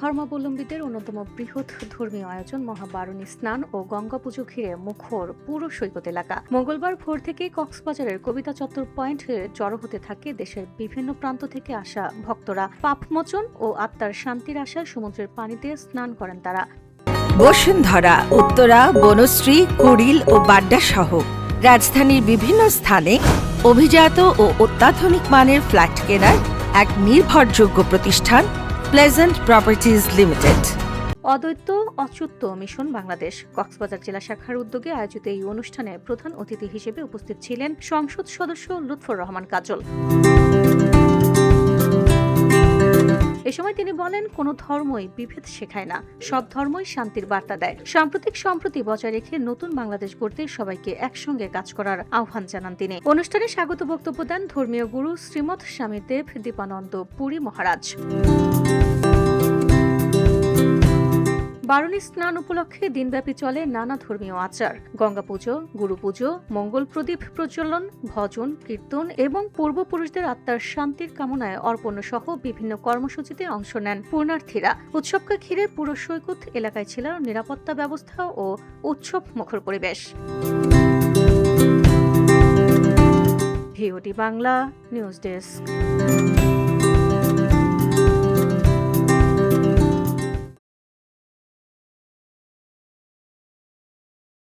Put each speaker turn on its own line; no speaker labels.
ধর্মাবলম্বীদের অন্যতম বৃহৎ ধর্মীয় আয়োজন মহাবারণী স্নান ও গঙ্গা পুজো ঘিরে মুখর পুরো সৈকত এলাকা। মঙ্গলবার ভোর থেকেই কক্সবাজারের কবিতা চত্বর পয়েন্টে জড়ো হতে থাকে দেশের বিভিন্ন প্রান্ত থেকে আসা ভক্তরা। পাপমোচন ও আত্মার শান্তির আশায় সমুদ্রের পানিতে স্নান করেন তারা।
বসুন্ধরা, উত্তরা, বনশ্রী, কুড়িল ও বাড্ডা সহ রাজধানীর বিভিন্ন স্থানে অভিজাত ও অত্যাধুনিক মানের ফ্ল্যাট কেনার এক নির্ভরযোগ্য প্রতিষ্ঠান প্লেজেন্ট প্রপার্টিজ লিমিটেড।
অদ্বৈত অচ্যুত মিশন বাংলাদেশ কক্সবাজার জেলা শাখার উদ্যোগে আয়োজিত এই অনুষ্ঠানে প্রধান অতিথি হিসেবে উপস্থিত ছিলেন সংসদ সদস্য লুৎফর রহমান কাজল। এ সময় তিনি বলেন, কোনো ধর্মই বিভেদ শেখায় না, সব ধর্মই শান্তির বার্তা দেয়। সাম্প্রতিক সম্প্রতি বজায় রেখে নতুন বাংলাদেশ গড়তে সবাইকে একসঙ্গে কাজ করার আহ্বান জানান তিনি। অনুষ্ঠানে স্বাগত বক্তব্য দেন ধর্মীয় গুরু শ্রীমৎ স্বামী দেব দীপানন্দ পুরী মহারাজ। বারণী স্নান উপলক্ষে দিনব্যাপী চলে নানা ধর্মীয় আচার। গঙ্গা পুজো, গুরু পুজো, মঙ্গল প্রদীপ প্রজ্বলন, ভজন, কীর্তন এবং পূর্বপুরুষদের আত্মার শান্তির কামনায় অর্পণ সহ বিভিন্ন কর্মসূচিতে অংশ নেন পূর্ণার্থীরা। উৎসবকে ঘিরে পুরো সৈকত এলাকায় ছিল নিরাপত্তা ব্যবস্থা ও উৎসব মুখর পরিবেশ। VOD Bangla news desk.